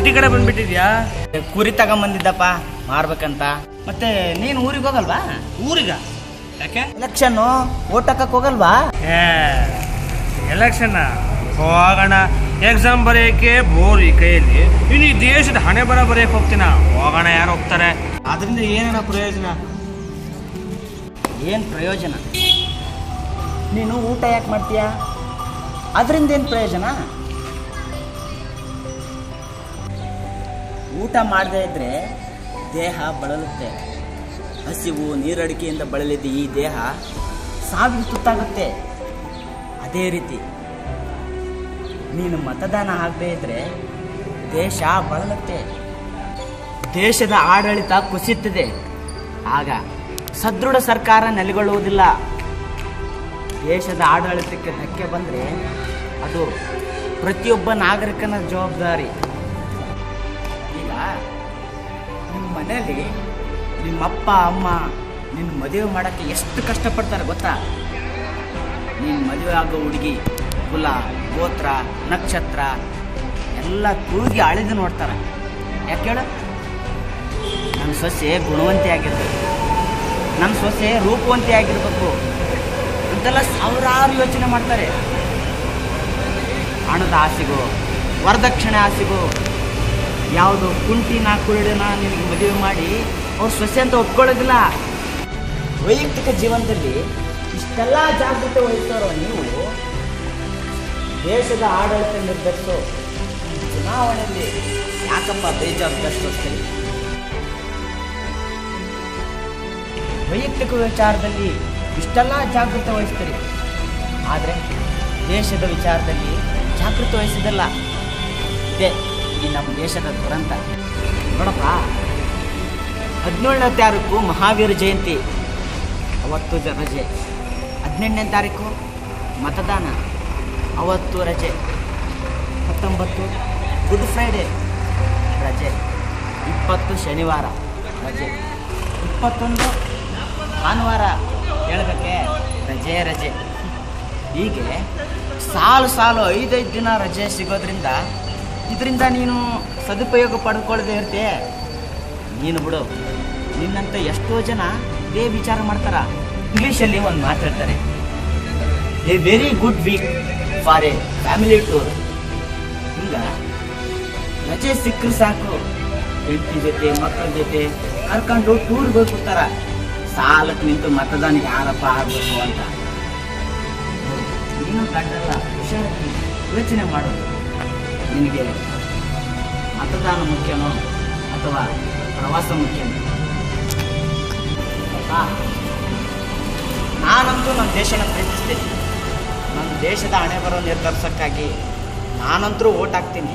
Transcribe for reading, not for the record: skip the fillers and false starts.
City ಕಡೆ ಬಂದ್ಬಿಟ್ಟಿದ್ಯಾ? ಕುರಿ ತಗೊಂಬಂದಿದ್ದಪ್ಪ ಮಾರ್ಬೇಕಂತ. ಮತ್ತೆ ನೀನು ಊರಿಗೆ ಹೋಗಲ್ವಾ? ಊರಿಗ ಯಾಕೆ? ಎಲೆಕ್ಷನ್ ಓಟ್ ಹಾಕಕ್ ಹೋಗಲ್ವಾ? ಎಲೆಕ್ಷನ್ ಹೋಗೋಣ. ಎಕ್ಸಾಮ್ ಬರೆಯಕ್ಕೆ ಬೋರ್ ಈ ಕೈಯಲ್ಲಿ, ಇನ್ನು ಈ ದೇಶದ ಹಣೆ ಬರ ಬರೆಯಕ್ಕೆ ಹೋಗ್ತೀನ. ಹೋಗೋಣ, ಯಾರು ಹೋಗ್ತಾರೆ? ಅದರಿಂದ ಏನೇನ ಪ್ರಯೋಜನ? ಏನು ಪ್ರಯೋಜನ? ನೀನು ಊಟ ಯಾಕೆ ಮಾಡ್ತೀಯ? ಅದರಿಂದ ಏನು ಪ್ರಯೋಜನ? ಊಟ ಮಾಡದೇ ಇದ್ರೆ ದೇಹ ಬಳಲುತ್ತೆ. ಹಸಿವು ನೀರಡಿಕೆಯಿಂದ ಬಳಲಿದ್ದ ಈ ದೇಹ ಸಾವಿಗೆ ತುತ್ತಾಗುತ್ತೆ. ಅದೇ ರೀತಿ ನೀನು ಮತದಾನ ಆಗದೇ ಇದ್ರೆ ದೇಶ ಬಳಲುತ್ತೆ, ದೇಶದ ಆಡಳಿತ ಕುಸಿಯುತ್ತದೆ. ಆಗ ಸದೃಢ ಸರ್ಕಾರ ನೆಲೆಗೊಳ್ಳುವುದಿಲ್ಲ. ದೇಶದ ಆಡಳಿತಕ್ಕೆ ಧಕ್ಕೆ ಬಂದರೆ ಅದು ಪ್ರತಿಯೊಬ್ಬ ನಾಗರಿಕನ ಜವಾಬ್ದಾರಿ. ಈಗ ನಿಮ್ಮ ಮನೆಯಲ್ಲಿ ನಿಮ್ಮಪ್ಪ ಅಮ್ಮ ನಿನ್ನ ಮದುವೆ ಮಾಡೋಕ್ಕೆ ಎಷ್ಟು ಕಷ್ಟಪಡ್ತಾರೆ ಗೊತ್ತಾ? ನೀನು ಮದುವೆ ಆಗೋ ಹುಡುಗಿ ಕುಲ, ಗೋತ್ರ, ನಕ್ಷತ್ರ ಎಲ್ಲ ತೂಗಿ ಅಳಿದು ನೋಡ್ತಾರೆ. ಯಾಕೆ ಹೇಳು? ನನ್ನ ಸೊಸೆ ಗುಣವಂತಿ ಆಗಿರ್ಬೇಕು, ನನ್ನ ಸೊಸೆ ರೂಪವಂತಿ ಆಗಿರ್ಬೇಕು ಅಂತೆಲ್ಲ ಸಾವಿರಾರು ಯೋಚನೆ ಮಾಡ್ತಾರೆ. ಹಣದ ಆಸೆಗೋ, ವರದಕ್ಷಿಣೆ ಆಸೆಗೋ, ಯಾವುದೋ ಕುಂಟಿ ನಾಲ್ಕುಡಿನ ನಿನಗೆ ಮದುವೆ ಮಾಡಿ ಅವ್ರ ಸೊಸೆ ಅಂತ ಒಪ್ಕೊಳ್ಳೋದಿಲ್ಲ. ವೈಯಕ್ತಿಕ ಜೀವನದಲ್ಲಿ ಇಷ್ಟೆಲ್ಲ ಜಾಗೃತಿ ವಹಿಸೋರೋ ನೀವು ದೇಶದ ಆಡಳಿತ ನಿರ್ಧರಿಸೋ ಚುನಾವಣೆಯಲ್ಲಿ ಯಾಕಪ್ಪ ಬೇಜವಾಬ್ದಾರಿ ತೋರಿಸ್ತೀರಿ? ವೈಯಕ್ತಿಕ ವಿಚಾರದಲ್ಲಿ ಇಷ್ಟೆಲ್ಲ ಜಾಗೃತಿ ವಹಿಸ್ತೀರಿ, ಆದರೆ ದೇಶದ ವಿಚಾರದಲ್ಲಿ ಜಾಗೃತಿ ವಹಿಸಿದಲ್ಲ. ಇದೇ ಈ ನಮ್ಮ ದೇಶದ ದುರಂತ. ನೋಡಪ್ಪ, 17ನೇ ತಾರೀಕು ಮಹಾವೀರ ಜಯಂತಿ, ಅವತ್ತು ರಜೆ. 18ನೇ ತಾರೀಕು ಮತದಾನ, ಅವತ್ತು ರಜೆ. 19 ಗುಡ್ ಫ್ರೈಡೆ ರಜೆ. 20 ಶನಿವಾರ ರಜೆ. 21 ಭಾನುವಾರ ಹೇಳಬೇಕೆ ರಜೆ. ಹೀಗೆ ಸಾಲು 5 ದಿನ ರಜೆ ಸಿಗೋದ್ರಿಂದ ಇದರಿಂದ ನೀನು ಸದುಪಯೋಗ ಪಡ್ಕೊಳ್ಳದೆ ಇರ್ತೀಯ. ನೀನು ಬಿಡು, ನಿನ್ನಂತ ಎಷ್ಟೋ ಜನ ಇದೇ ವಿಚಾರ ಮಾಡ್ತಾರ. ಇಂಗ್ಲೀಷಲ್ಲಿ ಒಂದು ಮಾತಾಡ್ತಾರೆ, A very good weak for A family tour. ಹಿಂಗ ರಜೆ ಸಿಕ್ಕರು ಸಾಕು, ಹೆಂಡತಿ ಜೊತೆ ಮಕ್ಕಳ ಜೊತೆ ಕರ್ಕೊಂಡು ಟೂರ್ಗೆ ಹೋಗ್ಬಿಡ್ತಾರ. ಸಾಲಕ್ಕೆ ನಿಂತು ಮತದಾನ ಯಾರಪ್ಪ ಆಗಬೇಕು ಅಂತ. ನೀನು ಗಂಡಲ್ಲ, ಹುಷಾರಾಗಿ ಯೋಚನೆ ಮಾಡೋದು. ನಿನಗೆ ಮತದಾನ ಮುಖ್ಯನೋ ಅಥವಾ ಪ್ರವಾಸ ಮುಖ್ಯನೋ? ನಾನಂತೂ ನನ್ನ ದೇಶನ ಪ್ರೀತಿಸ್ತೇನೆ. ನನ್ನ ದೇಶದ ಹಣೆ ಬರೋ ನಿರ್ಧರಿಸೋಕ್ಕಾಗಿ ನಾನಂತರೂ ಓಟ್ ಹಾಕ್ತೀನಿ.